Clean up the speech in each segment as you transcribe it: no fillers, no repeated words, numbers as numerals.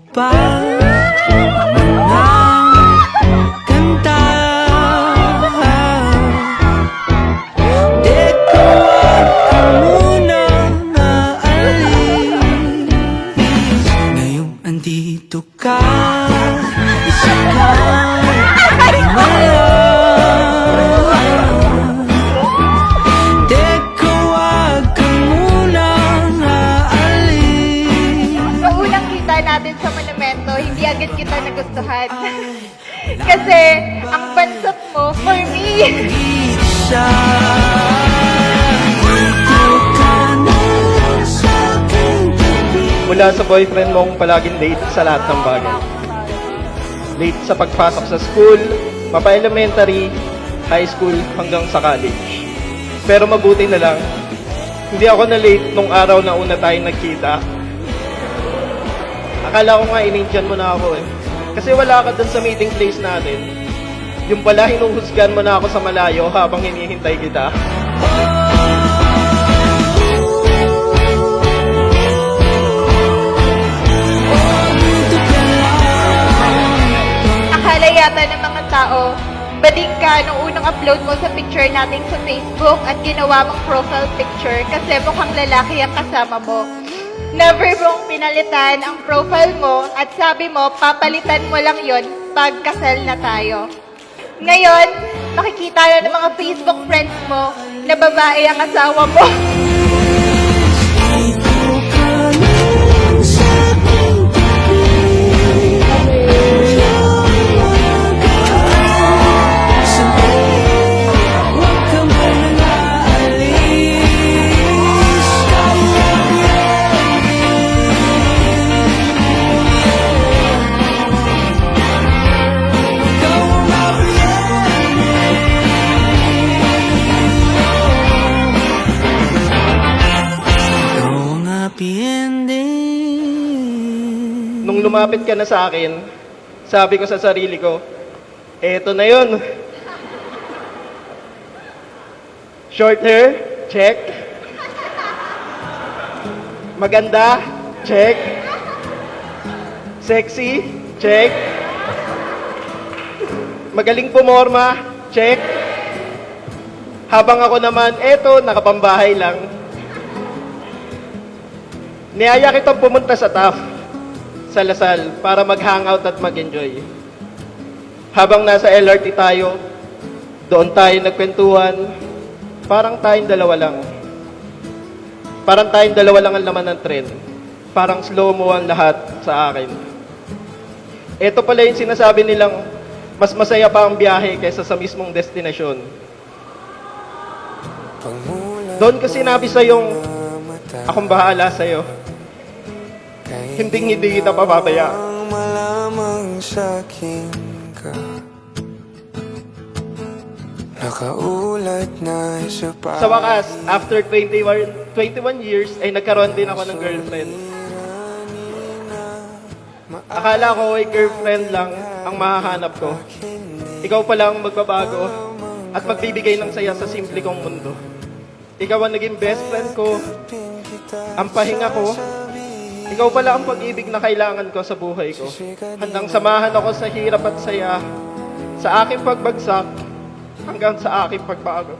pa mga kanta. Di ko ka muna maalis. Ngayong andito ka, isa ka natin sa monumento, hindi agad kita nagustuhan. Kasi, ang bansot mo, for me. Mula sa boyfriend mong palaging late sa lahat ng bagay. Late sa pagpasok sa school, mapa-elementary, high school, hanggang sa college. Pero mabuti na lang, hindi ako na late nung araw na una tayong nagkita. Akala ko nga inintyan mo na ako eh. Kasi wala ka dun sa meeting place natin. Yung pala, hinuhusgan mo na ako sa malayo habang hinihintay kita. Akala yata ng mga tao, bading ka nung unang upload mo sa picture natin sa Facebook at ginawa mong profile picture kasi mukhang lalaki ang kasama mo. Never mong pinalitan ang profile mo at sabi mo, papalitan mo lang yon pag kasal na tayo. Ngayon, makikita na ng mga Facebook friends mo na babae ang asawa mo. Nung lumapit ka na sa akin, sabi ko sa sarili ko, eto na yun. Short hair? Check. Maganda? Check. Sexy? Check. Magaling pumorma? Check. Habang ako naman, eto, nakapambahay lang. Niyaya kitang pumunta sa TAF, sa Lasal, para mag-hangout at mag-enjoy. Habang nasa LRT tayo, doon tayo nagkwentuhan, parang tayong dalawa lang. Parang tayong dalawa lang ang laman ng tren. Parang slow-mo ang lahat sa akin. Ito pala yung sinasabi nilang mas masaya pa ang biyahe kaysa sa mismong destinasyon. Doon ko sinabi sa'yong, akong bahala sa'yo. Hindi kita papabaya. Malamang sa'kin ka. Nakaulat na Sa wakas, after 21 years, ay nagkaroon din ako ng girlfriend. Akala ko ay girlfriend lang ang mahahanap ko. Ikaw pala ang magbabago at magbibigay ng saya sa simple kong mundo. Ikaw ang naging best friend ko, ang pahinga ko. Ikaw pala ang pag-ibig na kailangan ko sa buhay ko. Handang samahan ako sa hirap at saya, sa aking pagbagsak, hanggang sa aking pagbago.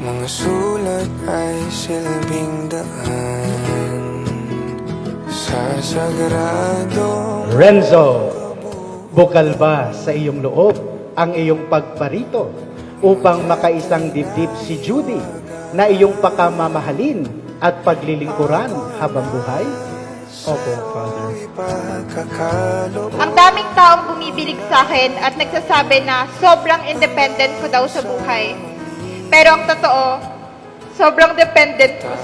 Mga sulat ay silbing daan sa sagradong Renzo, bukal ba sa iyong loob ang iyong pagparito upang makaisang dibdib si Judy na iyong pakamamahalin at paglilingkuran habang buhay? Opo, Father. Ang daming taong bumibilig sa akin at nagsasabi na sobrang independent ko daw sa buhay. Pero ang totoo, sobrang dependent ko.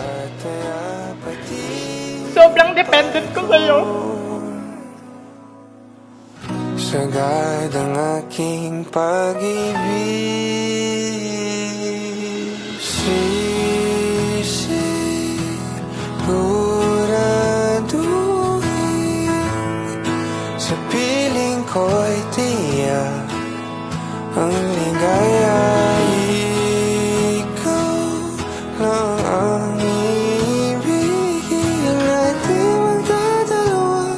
Sobrang dependent ko sa'yo. Sagad ang aking pag-ibig. Sa piling ko'y tiyak ang ligaya. Ikaw lang ang ibigin at di magdadalawa.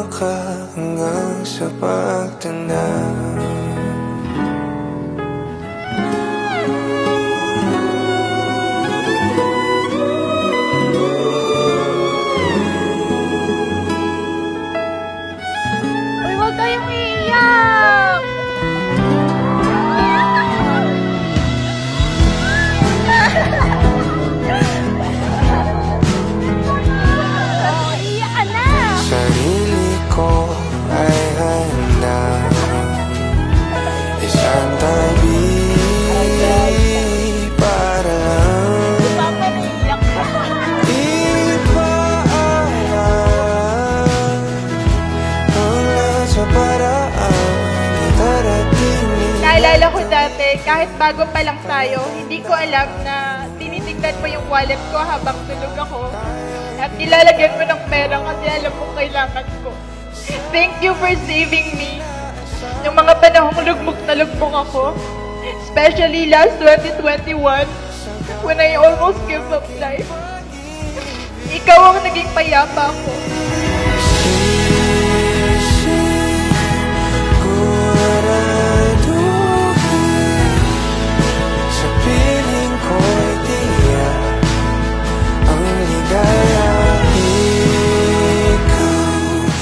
ka hanggang sa pagtanda. Uy, huwag kayong iiyak! Oh, iiyak ka na! Sarili ko ay handa, isang tabi para lang Papa, naiiyak ka. ipaalam ang lahat sa paraan itarating nila. Naalala ko dati, kahit bago pa lang tayo, hindi ko alam na tinitignan mo yung wallet ko habang tulog ako. At nilalagyan mo ng pera kasi alam mo kailangan ko. Thank you for saving me. Yung mga panahong lugmok na lugmok ako. Especially last 2021, when I almost gave up life. Ikaw ang naging payapa ko. Siguraduhin sa piling ko'y tiyak ang ligaya. Ikaw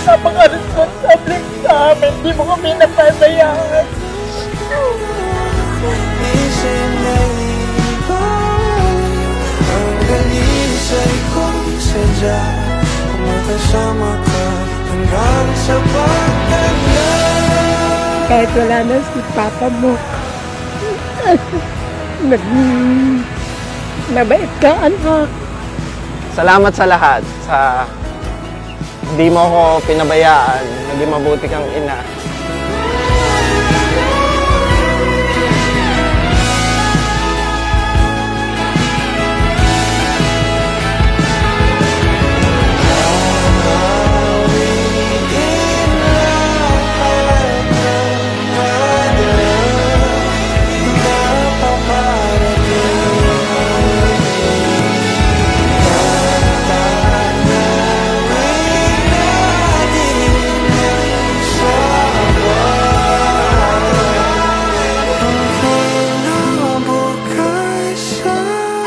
Napaka-responsable sa amin, di mo kami napabayaan. isinaipan ang dalisay kong sadya kung makasama ka hanggang sa pagtanda. Kahit wala na si papa mo, mabait ka, anak. Salamat sa lahat, sa hindi mo ako pinabayaan, naging mabuti kang ina.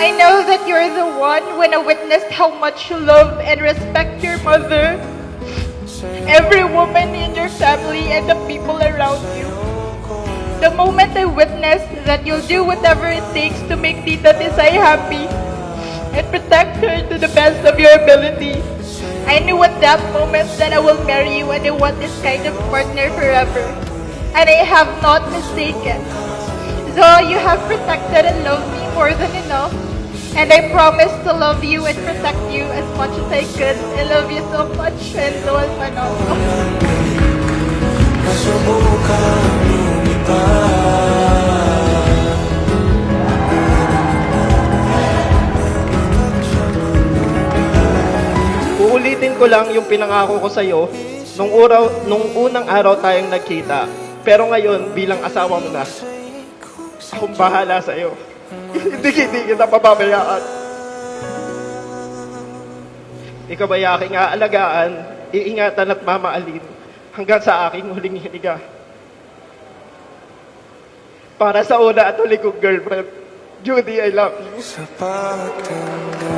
I know that you're the one when I witnessed how much you love and respect your mother, every woman in your family, and the people around you. The moment I witnessed that you'll do whatever it takes to make Tita Tisay happy and protect her to the best of your ability, I knew at that moment that I will marry you and I want this kind of partner forever. And I have not mistaken. So you have protected and loved me more than enough. And I promise to love you and protect you as much as I could. I love you so much, Renzo Manolo. Nasubukan lumipas. Uulitin ko lang yung pinangako ko sa'yo nung unang araw tayong nagkita. Pero ngayon, bilang asawa mo na, akong bahala sa'yo. Hindi kita pababayaan. Ikaw ay aking aalagaan, iingatan at mamaalin hanggang sa aking huling hininga. Para sa una at huli kong girlfriend, Judy, I love you. Sa pagtanda